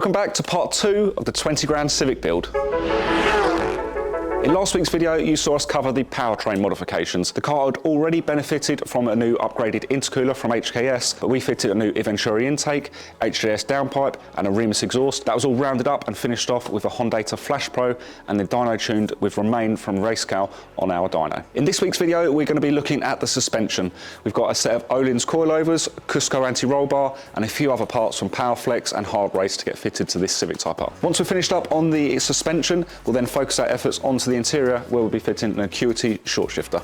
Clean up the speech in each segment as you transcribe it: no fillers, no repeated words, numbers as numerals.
Welcome back to part 2 of the 20 grand Civic build. In last week's video, you saw us cover the powertrain modifications. The car had already benefited from a new upgraded intercooler from HKS, but we fitted a new eventuri intake, HJS downpipe, and a remus exhaust. That was all rounded up and finished off with a Honda Flash Pro and the dyno tuned with Romain from Racecal on our dyno. In this week's video, we're going to be looking at the suspension. We've got a set of Öhlins coilovers, Cusco anti-roll bar, and a few other parts from Powerflex and Hardrace to get fitted to this Civic Type R. Once we've finished up on the suspension, we'll then focus our efforts onto the interior, where we'll be fitting an acuity short shifter.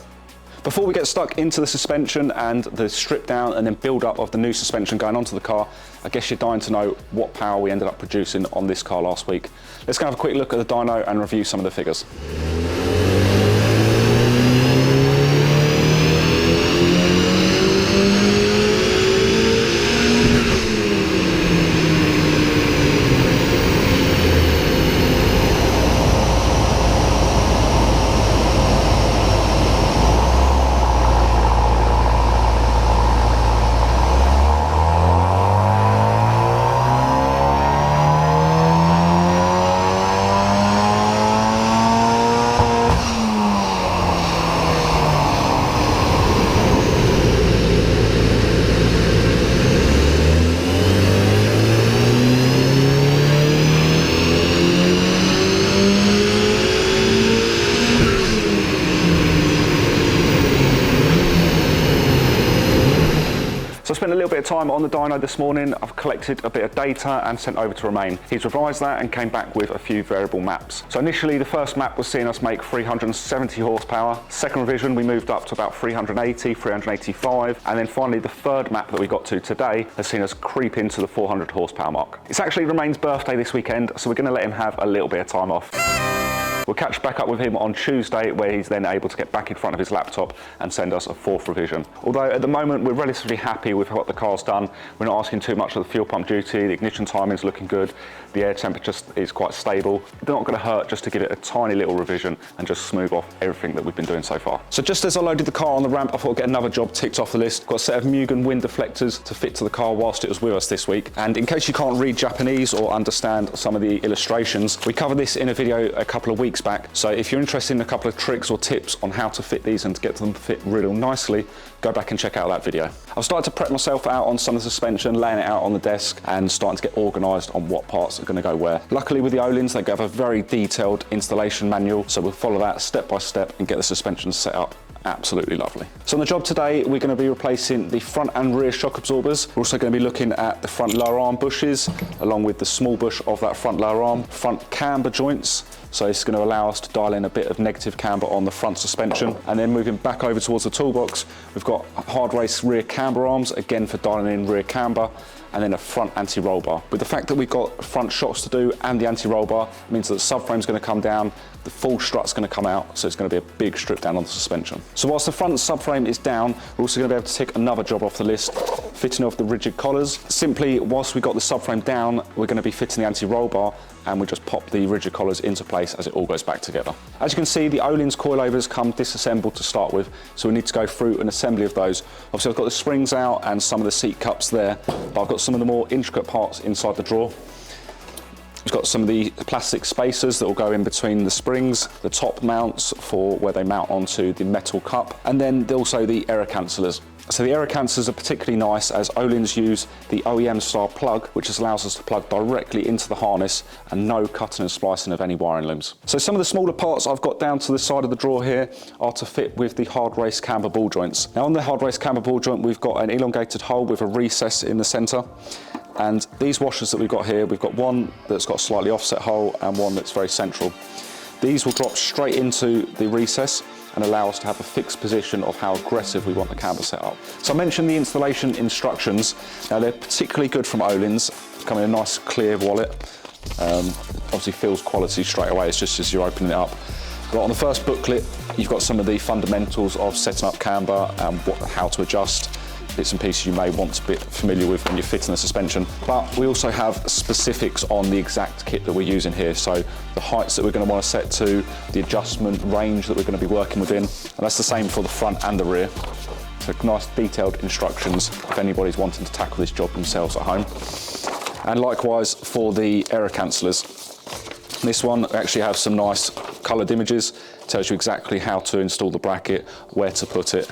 Before we get stuck into the suspension and the strip down and then build up of the new suspension going onto the car, I guess you're dying to know what power we ended up producing on this car last week. Let's go have a quick look at the dyno and review some of the figures. So I spent a little bit of time on the dyno this morning. I've collected a bit of data and sent over to Romain. He's revised that and came back with a few variable maps. So initially the first map was seeing us make 370 horsepower. Second revision we moved up to about 380, 385, and then finally the third map that we got to today has seen us creep into the 400 horsepower mark. It's actually Romain's birthday this weekend, so we're going to let him have a little bit of time off. We'll catch back up with him on Tuesday, where he's then able to get back in front of his laptop and send us a fourth revision. Although at the moment we're relatively happy with what the car's done. We're not asking too much of the fuel pump duty, the ignition timing's looking good, the air temperature is quite stable. They're not going to hurt just to give it a tiny little revision and just smooth off everything that we've been doing so far. So just as I loaded the car on the ramp, I thought I'd get another job ticked off the list. Got a set of mugen wind deflectors to fit to the car whilst it was with us this week. And in case you can't read Japanese or understand some of the illustrations, we covered this in a video a couple of weeks back. So if you're interested in a couple of tricks or tips on how to fit these and to get them to fit really nicely, go back and check out that video. I've started to prep myself out on some of the suspension, laying it out on the desk and starting to get organised on what parts are going to go where. Luckily with the Öhlins, they have a very detailed installation manual, so we'll follow that step by step and get the suspension set up. Absolutely lovely. So on the job today, we're going to be replacing the front and rear shock absorbers. We're also going to be looking at the front lower arm bushes, along with the small bush of that front lower arm, front camber joints. So it's going to allow us to dial in a bit of negative camber on the front suspension. And then moving back over towards the toolbox, we've got Hardrace rear camber arms, again for dialing in rear camber, and then a front anti-roll bar. With the fact that we've got front shocks to do and the anti-roll bar, it means that the subframe's going to come down, the full strut's going to come out, so it's going to be a big strip down on the suspension. So whilst the front subframe is down, we're also going to be able to tick another job off the list, fitting off the rigid collars. Simply, whilst we've got the subframe down, we're going to be fitting the anti-roll bar, and we just pop the rigid collars into place as it all goes back together. As you can see, the Öhlins coilovers come disassembled to start with, so we need to go through an assembly of those. Obviously I've got the springs out and some of the seat cups there, but I've got some of the more intricate parts inside the drawer. We've got some of the plastic spacers that will go in between the springs, the top mounts for where they mount onto the metal cup, and then also the error cancellers. So the error cancellers are particularly nice as Öhlins use the OEM style plug, which just allows us to plug directly into the harness and no cutting and splicing of any wiring looms. So some of the smaller parts I've got down to the side of the drawer here are to fit with the Hardrace camber ball joints. Now on the Hardrace camber ball joint, we've got an elongated hole with a recess in the centre. And these washers that we've got here, we've got one that's got a slightly offset hole and one that's very central. These will drop straight into the recess and allow us to have a fixed position of how aggressive we want the camber set up. So I mentioned the installation instructions. Now they're particularly good from Öhlins. Come in a nice clear wallet. Obviously feels quality straight away, it's just as you're opening it up. But on the first booklet, you've got some of the fundamentals of setting up camber and how to adjust. Bits and pieces you may want to be familiar with when you're fitting the suspension. But we also have specifics on the exact kit that we're using here. So the heights that we're going to want to set to, the adjustment range that we're going to be working within. And that's the same for the front and the rear. So nice detailed instructions if anybody's wanting to tackle this job themselves at home. And likewise for the error cancellers. This one actually has some nice coloured images, tells you exactly how to install the bracket, where to put it,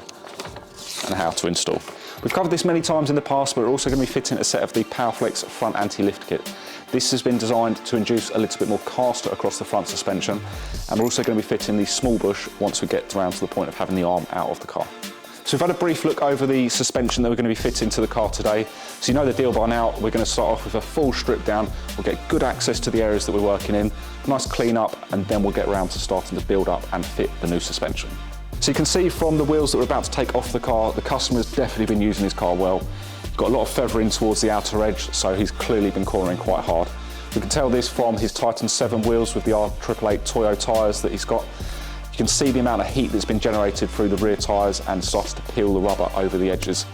and how to install. We've covered this many times in the past, but we're also going to be fitting a set of the PowerFlex front anti-lift kit. This has been designed to induce a little bit more caster across the front suspension, and we're also going to be fitting the small bush once we get around to the point of having the arm out of the car. So we've had a brief look over the suspension that we're going to be fitting to the car today. So you know the deal by now. We're going to start off with a full strip down. We'll get good access to the areas that we're working in, nice clean up, and then we'll get around to starting to build up and fit the new suspension. So you can see from the wheels that we're about to take off the car, the customer's definitely been using his car well. He's got a lot of feathering towards the outer edge, so he's clearly been cornering quite hard. We can tell this from his Titan 7 wheels with the R888 Toyo tyres that he's got. You can see the amount of heat that's been generated through the rear tyres and starts to peel the rubber over the edges.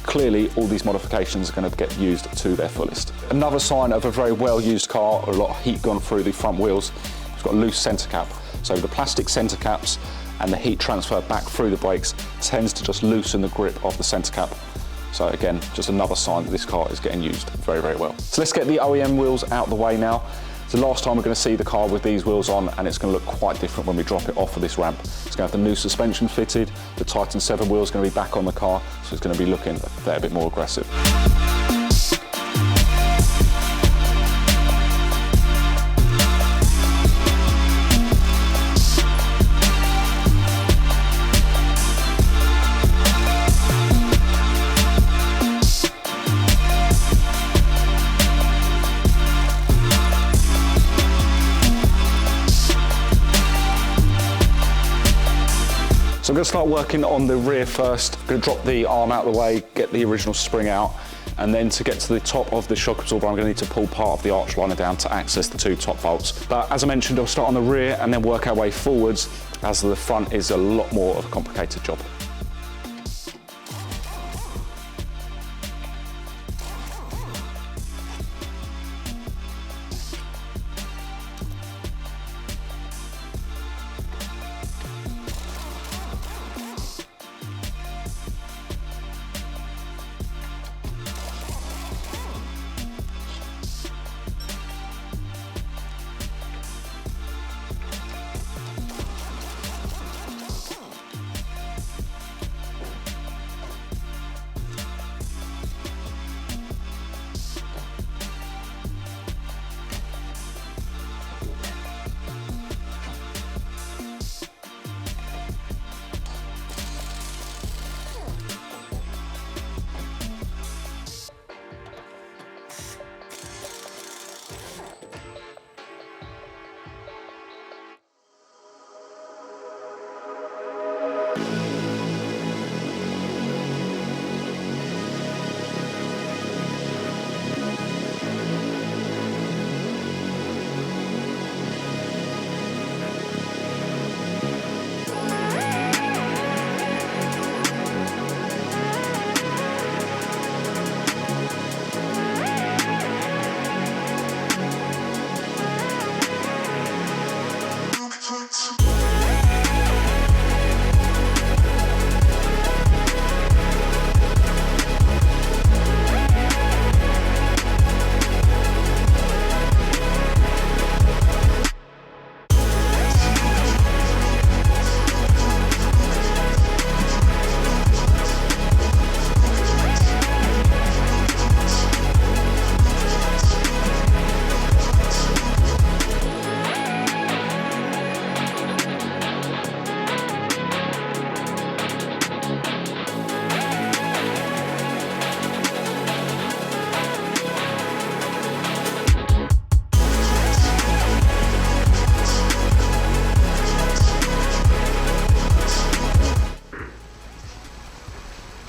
Clearly, all these modifications are going to get used to their fullest. Another sign of a very well-used car, a lot of heat gone through the front wheels. It's got a loose centre cap. So the plastic centre caps and the heat transfer back through the brakes tends to just loosen the grip of the centre cap. So again, just another sign that this car is getting used very, very well. So let's get the OEM wheels out the way now. It's the last time we're going to see the car with these wheels on, and it's going to look quite different when we drop it off of this ramp. It's going to have the new suspension fitted, the Titan 7 wheels going to be back on the car, so it's going to be looking a fair bit more aggressive. So I'm going to start working on the rear first. I'm going to drop the arm out of the way, get the original spring out, and then to get to the top of the shock absorber, I'm going to need to pull part of the arch liner down to access the two top bolts. But as I mentioned, I'll start on the rear and then work our way forwards, as the front is a lot more of a complicated job.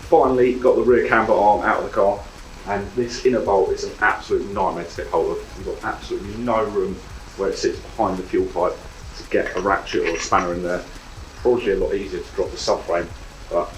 Finally got the rear camber arm out of the car, and this inner bolt is an absolute nightmare to get hold of. You've got absolutely no room where it sits behind the fuel pipe to get a ratchet or a spanner in there. Probably a lot easier to drop the subframe, but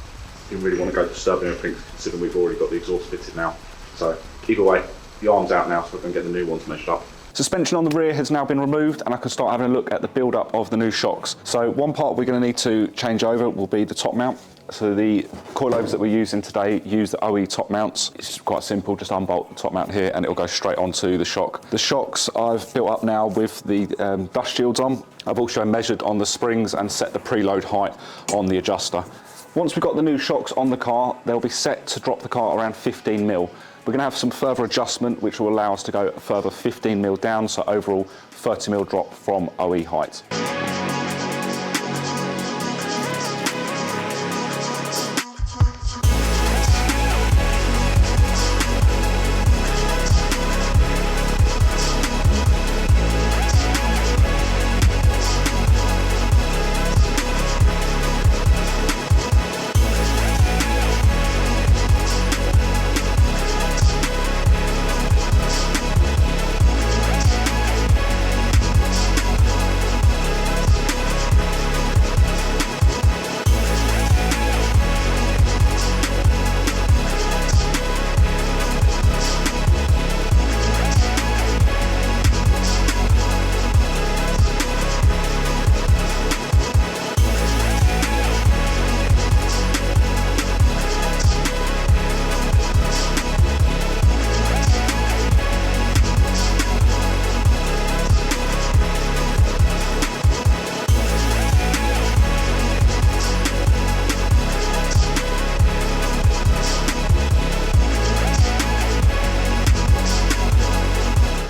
you really want to go disturbing everything, considering we've already got the exhaust fitted now. So either way, the arm's out now, so I can get the new ones measured up. Suspension on the rear has now been removed, and I can start having a look at the build-up of the new shocks. So one part we're going to need to change over will be the top mount. So the coilovers that we're using today use the OE top mounts. It's quite simple, just unbolt the top mount here and it'll go straight onto the shock. The shocks I've built up now with the dust shields on. I've also measured on the springs and set the preload height on the adjuster. Once we've got the new shocks on the car, they'll be set to drop the car around 15 mil. We're going to have some further adjustment which will allow us to go a further 15 mil down, so overall 30 mil drop from OE height.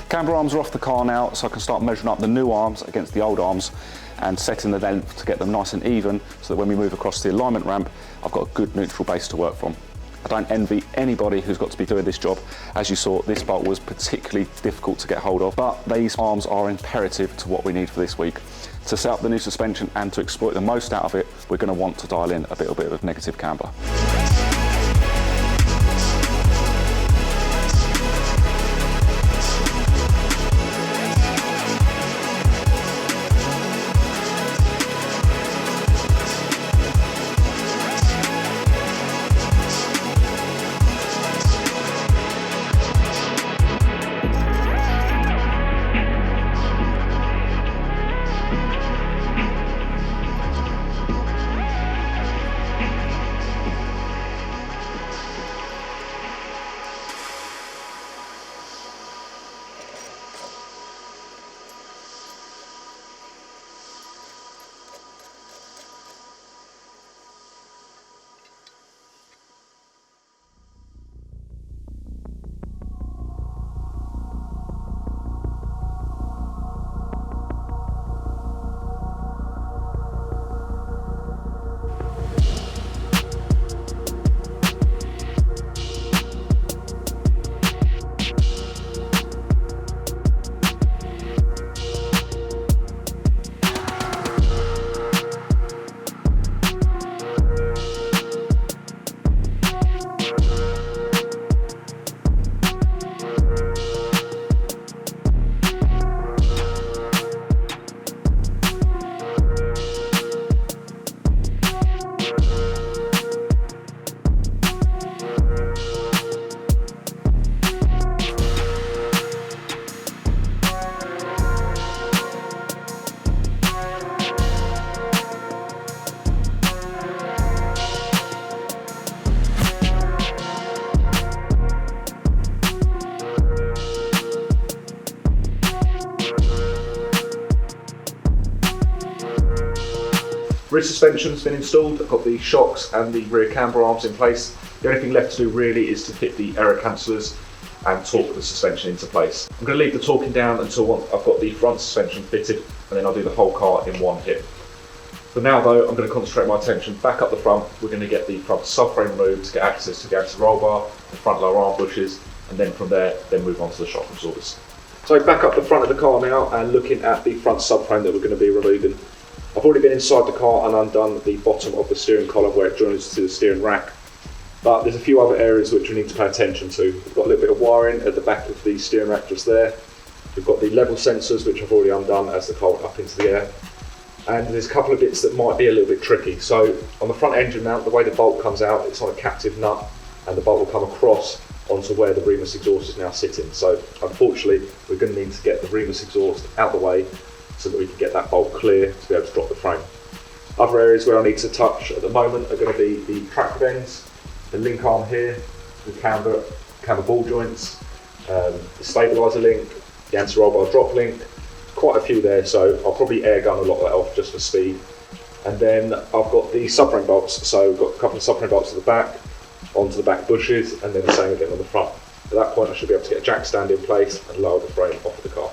Camber arms are off the car now, so I can start measuring up the new arms against the old arms and setting the length to get them nice and even, so that when we move across the alignment ramp, I've got a good neutral base to work from. I don't envy anybody who's got to be doing this job. As you saw, this bolt was particularly difficult to get hold of, but these arms are imperative to what we need for this week. To set up the new suspension and to exploit the most out of it, we're going to want to dial in a little bit of negative camber. Rear suspension's been installed. I've got the shocks and the rear camber arms in place. The only thing left to do really is to fit the error cancellers and torque the suspension into place. I'm going to leave the torquing down until I've got the front suspension fitted, and then I'll do the whole car in one hit. For now though, I'm going to concentrate my attention back up the front. We're going to get the front subframe removed to get access to the anti-roll bar, the front lower arm bushes, and then from there, move on to the shock absorbers. So back up the front of the car now and looking at the front subframe that we're going to be removing. I've already been inside the car and undone the bottom of the steering column where it joins to the steering rack. But there's a few other areas which we need to pay attention to. We've got a little bit of wiring at the back of the steering rack just there. We've got the level sensors which I've already undone as the car went up into the air. And there's a couple of bits that might be a little bit tricky. So on the front engine mount, the way the bolt comes out, it's on a captive nut and the bolt will come across onto where the remus exhaust is now sitting. So unfortunately, we're going to need to get the remus exhaust out the way so that we can get that bolt clear to be able to drop the frame. Other areas where I need to touch at the moment are going to be the track bends, the link arm here, the camber ball joints, the stabiliser link, the anti-roll bar drop link, quite a few there, so I'll probably air gun a lot of that off just for speed. And then I've got the subframe bolts, so I've got a couple of subframe bolts to the back, onto the back bushes, and then the same again on the front. At that point I should be able to get a jack stand in place and lower the frame off of the car.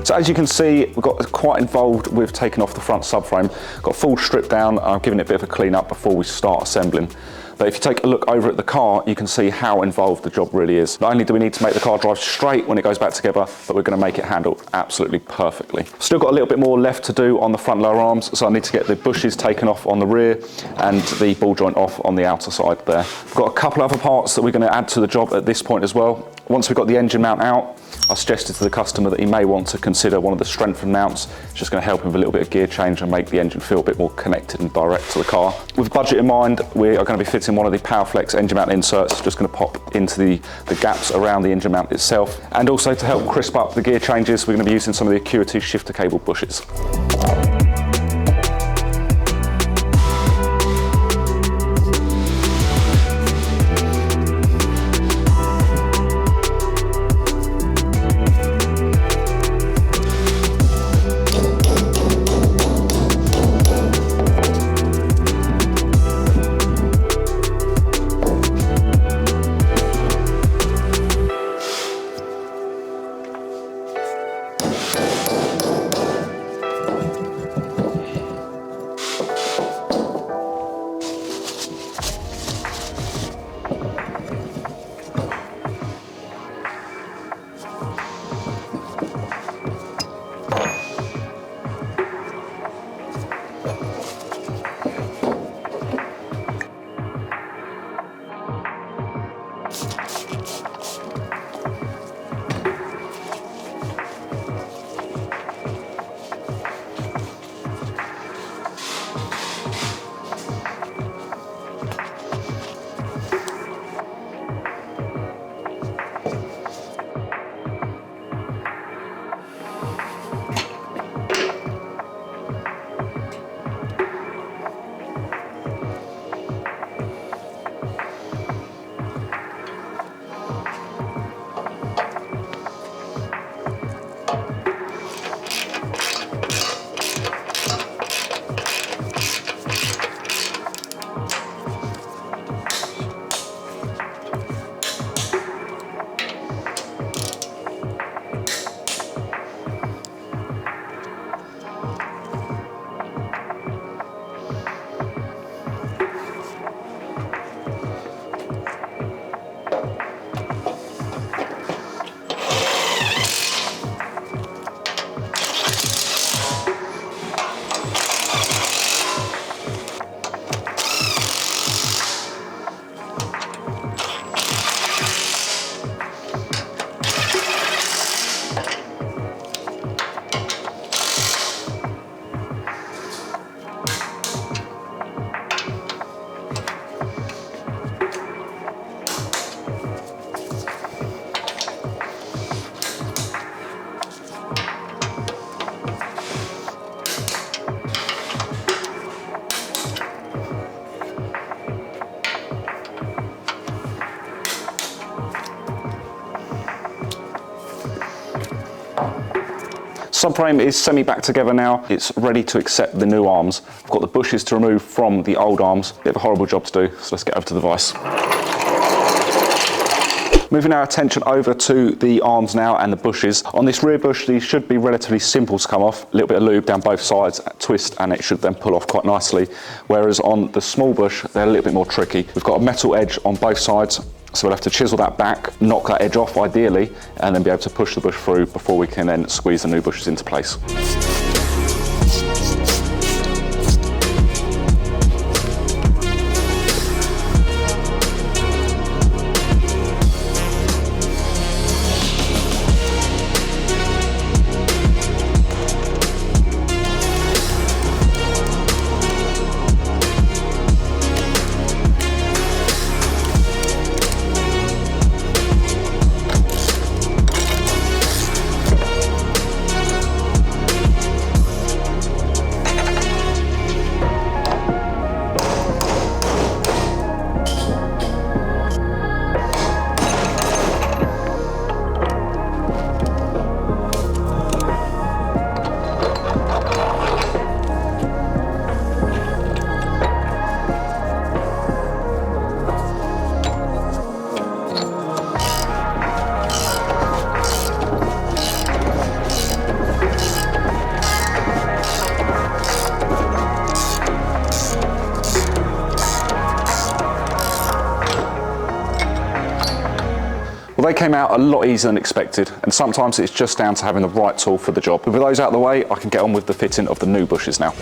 So as you can see, we've got quite involved with taking off the front subframe. Got full strip down, I'm giving it a bit of a clean up before we start assembling. But if you take a look over at the car, you can see how involved the job really is. Not only do we need to make the car drive straight when it goes back together, but we're going to make it handle absolutely perfectly. Still got a little bit more left to do on the front lower arms, so I need to get the bushes taken off on the rear and the ball joint off on the outer side there. We've got a couple other parts that we're going to add to the job at this point as well. Once we've got the engine mount out, I suggested to the customer that he may want to consider one of the strengthened mounts. It's just going to help him with a little bit of gear change and make the engine feel a bit more connected and direct to the car. With budget in mind, we are going to be fitting one of the powerflex engine mount inserts, just going to pop into the gaps around the engine mount itself. And also to help crisp up the gear changes, we're going to be using some of the acuity shifter cable bushes. Subframe is semi-back together now. It's ready to accept the new arms. I've got the bushes to remove from the old arms. Bit of a horrible job to do, so let's get over to the vise. Moving our attention over to the arms now and the bushes. On this rear bush, these should be relatively simple to come off. A little bit of lube down both sides, twist, and it should then pull off quite nicely. Whereas on the small bush, they're a little bit more tricky. We've got a metal edge on both sides, so we'll have to chisel that back, knock that edge off ideally, and then be able to push the bush through before we can then squeeze the new bushes into place. Well, they came out a lot easier than expected, and sometimes it's just down to having the right tool for the job. But with those out of the way, I can get on with the fitting of the new bushes now.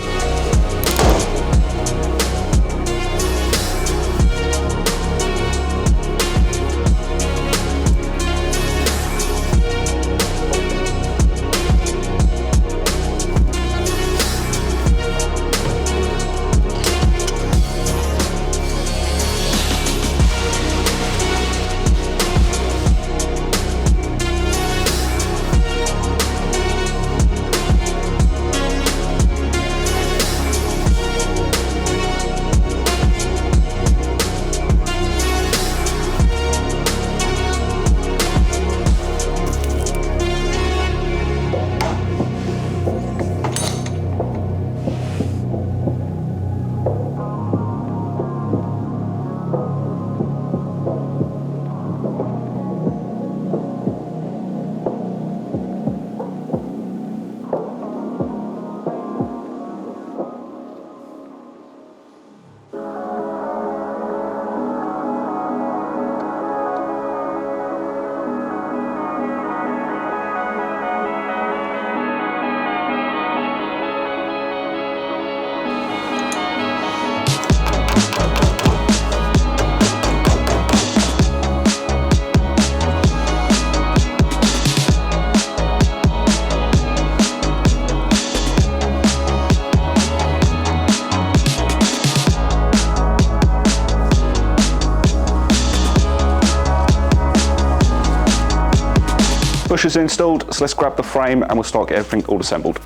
Bushes installed, so let's grab the frame and we'll start getting everything all assembled.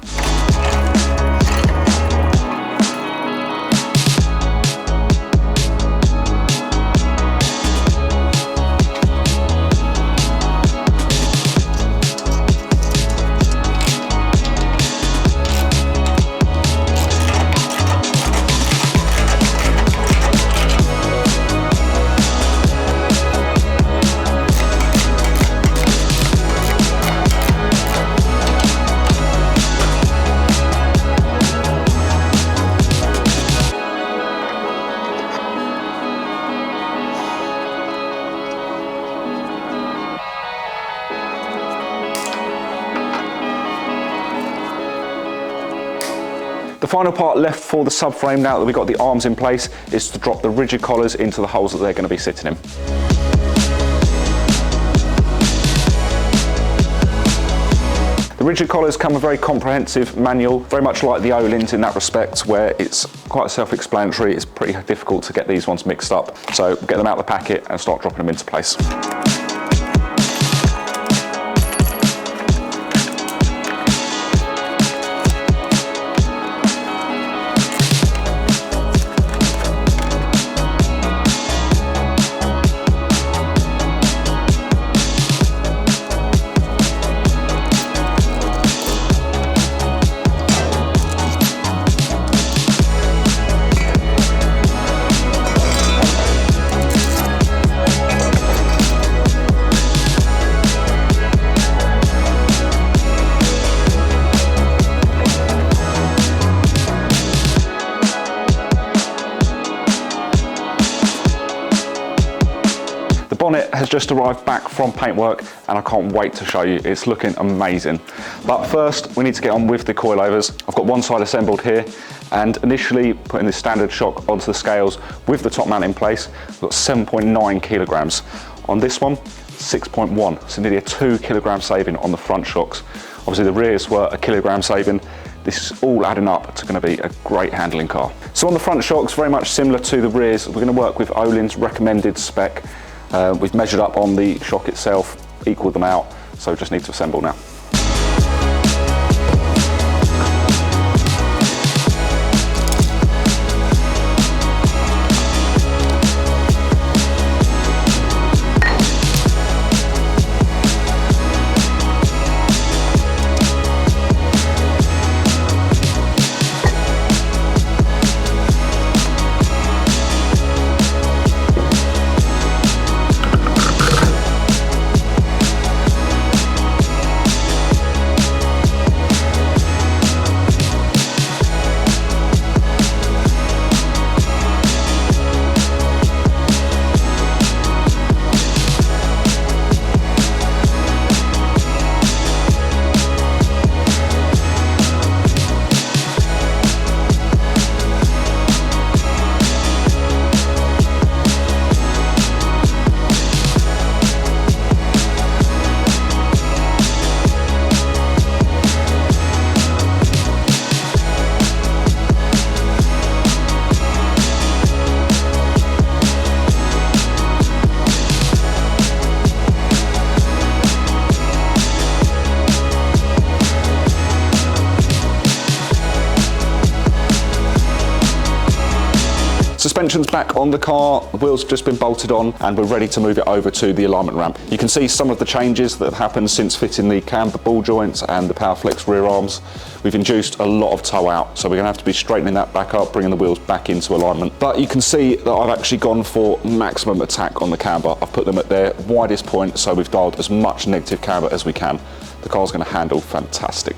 The final part left for the subframe, now that we've got the arms in place, is to drop the rigid collars into the holes that they're going to be sitting in. The rigid collars come with a very comprehensive manual, very much like the Öhlins in that respect, where it's quite self-explanatory. It's pretty difficult to get these ones mixed up. So get them out of the packet and start dropping them into place. The bonnet has just arrived back from paintwork and I can't wait to show you. It's looking amazing. But first we need to get on with the coilovers. I've got one side assembled here, and initially putting this standard shock onto the scales with the top mount in place, we've got 7.9 kilograms. On this one, 6.1, so nearly a 2 kilogram saving on the front shocks. Obviously the rears were a kilogram saving. This is all adding up to going to be a great handling car. So on the front shocks, very much similar to the rears, we're going to work with Öhlins recommended spec. We've measured up on the shock itself, equaled them out, so we just need to assemble now. Suspension's back on the car, the wheels have just been bolted on, and we're ready to move it over to the alignment ramp. You can see some of the changes that have happened since fitting the camber ball joints and the powerflex rear arms. We've induced a lot of toe out, so we're going to have to be straightening that back up, bringing the wheels back into alignment. But you can see that I've actually gone for maximum attack on the camber. I've put them at their widest point, so we've dialed as much negative camber as we can. The car's going to handle fantastic.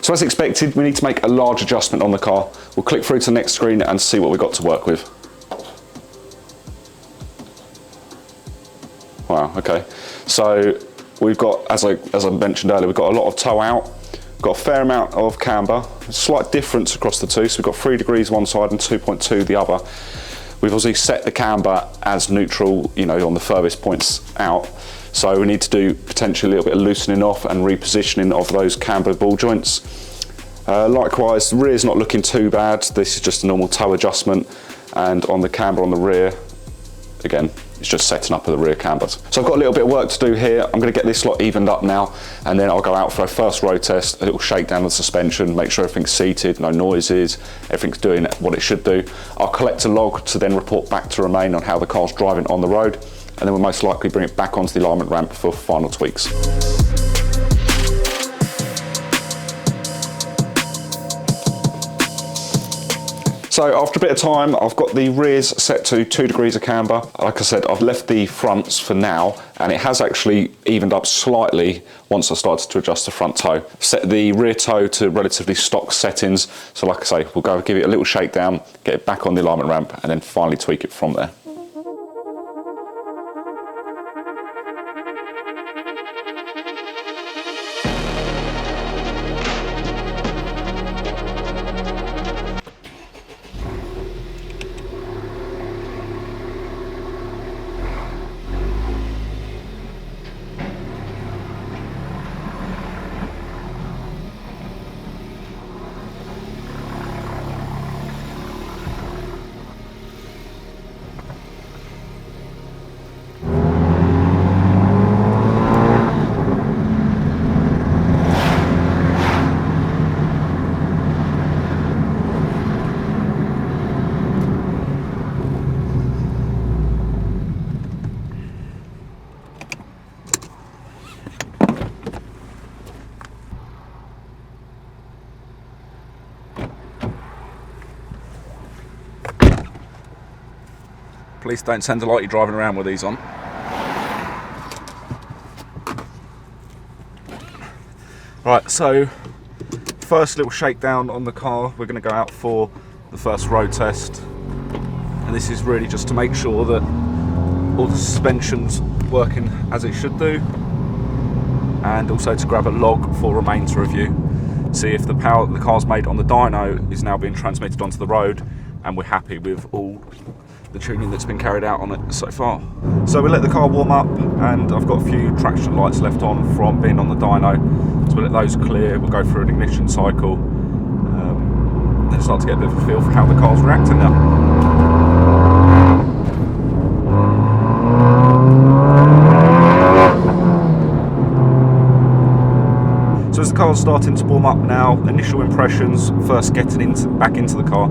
So as expected, we need to make a large adjustment on the car. We'll click through to the next screen and see what we've got to work with. Wow, okay. So we've got, as I mentioned earlier, we've got a lot of toe out, we've got a fair amount of camber, a slight difference across the two. So we've got 3 degrees one side and 2.2 the other. We've obviously set the camber as neutral, you know, on the furthest points out. So we need to do potentially a little bit of loosening off and repositioning of those camber ball joints. Likewise, the rear's not looking too bad. This is just a normal toe adjustment, and on the camber on the rear, again, it's just setting up of the rear cambers. So I've got a little bit of work to do here. I'm going to get this lot evened up now, and then I'll go out for a first road test, a little shakedown of the suspension, make sure everything's seated, no noises, everything's doing what it should do. I'll collect a log to then report back to Romain on how the car's driving on the road, and then we'll most likely bring it back onto the alignment ramp for final tweaks. So after a bit of time, I've got the rears set to 2 degrees of camber. Like I said, I've left the fronts for now, and it has actually evened up slightly once I started to adjust the front toe. Set the rear toe to relatively stock settings. So like I say, we'll go give it a little shakedown, get it back on the alignment ramp, and then finally tweak it from there. Police don't tend to like you driving around with these on. Right, so first little shakedown on the car. We're going to go out for the first road test, and this is really just to make sure that all the suspension's working as it should do, and also to grab a log for Romain to review, see if the power that the car's made on the dyno is now being transmitted onto the road, and we're happy with all the tuning that's been carried out on it so far. So we let the car warm up, and I've got a few traction lights left on from being on the dyno, so we'll let those clear. We'll go through an ignition cycle, then start to get a bit of a feel for how the car's reacting now. So as the car's starting to warm up now, initial impressions, first getting back into the car,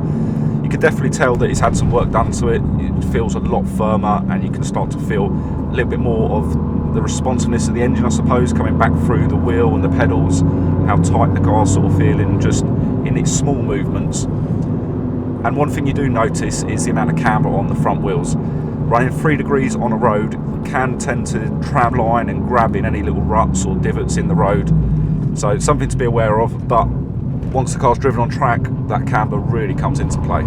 you can definitely tell that it's had some work done to it. It feels a lot firmer, and you can start to feel a little bit more of the responsiveness of the engine, I suppose, coming back through the wheel and the pedals, how tight the car's sort of feeling just in its small movements. And one thing you do notice is the amount of camber on the front wheels. Running 3 degrees on a road can tend to tram line and grab in any little ruts or divots in the road. So it's something to be aware of, but once the car's driven on track, that camber really comes into play.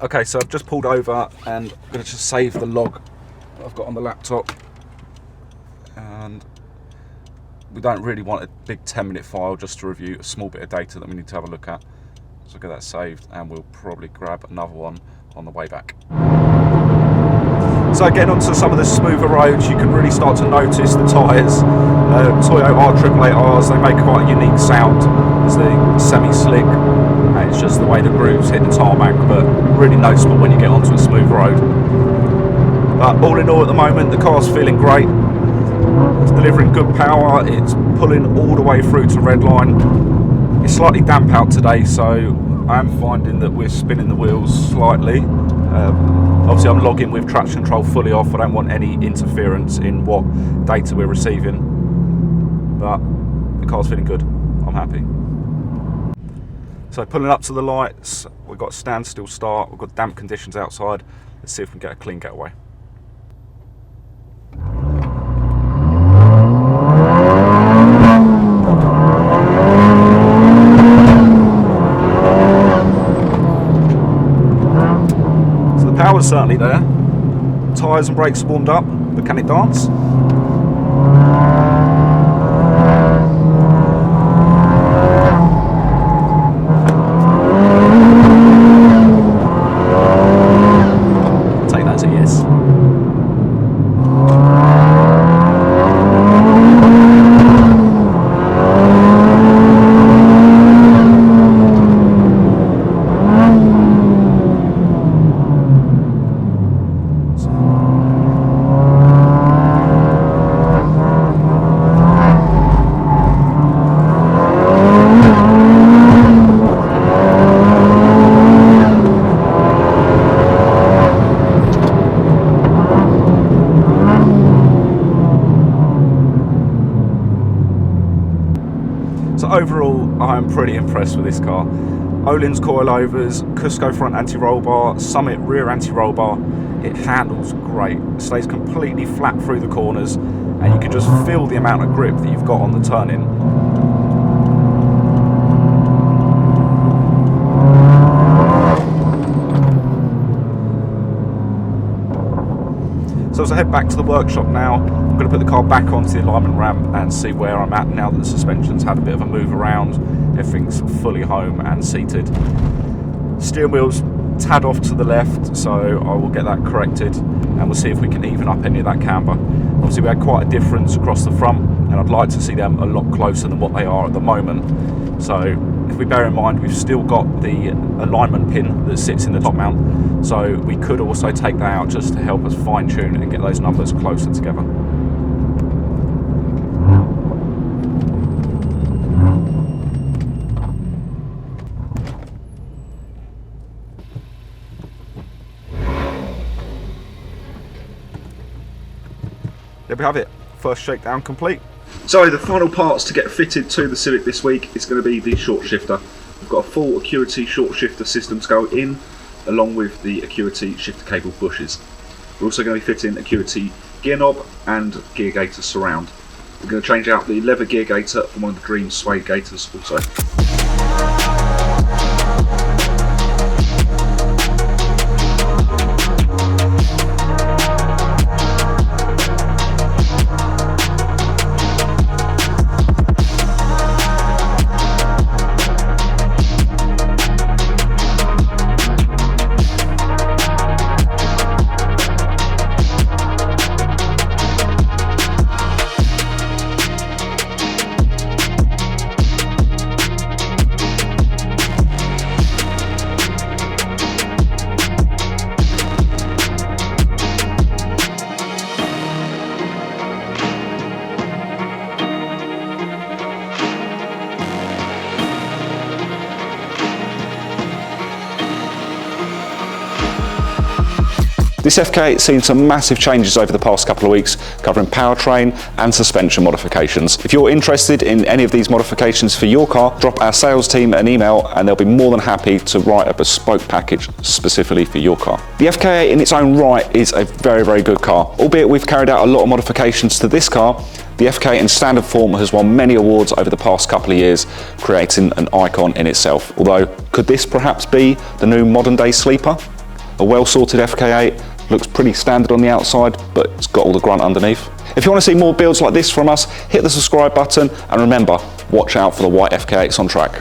Okay, so I've just pulled over, and I'm going to just save the log I've got on the laptop, and we don't really want a big 10-minute file, just to review a small bit of data that we need to have a look at. So I'll get that saved, and we'll probably grab another one on the way back. So getting onto some of the smoother roads, you can really start to notice the tyres. Toyota R888Rs, they make quite a unique sound as the semi-slick, and it's just the way the grooves hit the tarmac, but really noticeable when you get onto a smooth road. But all in all, at the moment, the car's feeling great. It's delivering good power, it's pulling all the way through to red line. It's slightly damp out today, so I am finding that we're spinning the wheels slightly. Obviously I'm logging with traction control fully off. I don't want any interference in what data we're receiving. but the car's feeling good. I'm happy. So pulling up to the lights, we've got standstill start, we've got damp conditions outside. Let's see if we can get a clean getaway. So the power's certainly there. Tyres and brakes warmed up, but can it dance? Take that as a yes. So overall, I am pretty impressed with this car. Öhlins coilovers, Cusco front anti-roll bar, Summit rear anti-roll bar. It handles great. It stays completely flat through the corners, and you can just feel the amount of grip that you've got on the turn-in. So as I head back to the workshop now, I'm going to put the car back onto the alignment ramp and see where I'm at now that the suspension's had a bit of a move around. Everything's fully home and seated. Steering wheel's tad off to the left, so I will get that corrected and we'll see if we can even up any of that camber. Obviously we had quite a difference across the front, and I'd like to see them a lot closer than what they are at the moment. So if we bear in mind we've still got the alignment pin that sits in the top mount, so we could also take that out just to help us fine tune and get those numbers closer together. There we have it, first shakedown complete. So the final parts to get fitted to the Civic this week is going to be the short shifter. We've got a full acuity short shifter system to go in, along with the acuity shifter cable bushes. We're also going to be fitting acuity gear knob and gear gaiter surround. We're going to change out the leather gear gaiter from one of the Dream suede gaiters also. This FK8's seen some massive changes over the past couple of weeks, covering powertrain and suspension modifications. If you're interested in any of these modifications for your car, drop our sales team an email and they'll be more than happy to write a bespoke package specifically for your car. The FK8 in its own right is a very, very good car. Albeit we've carried out a lot of modifications to this car, the FK8 in standard form has won many awards over the past couple of years, creating an icon in itself. Although, could this perhaps be the new modern day sleeper? A well-sorted FK8, looks pretty standard on the outside, but it's got all the grunt underneath. If you want to see more builds like this from us, hit the subscribe button, and remember, watch out for the white FK8s on track.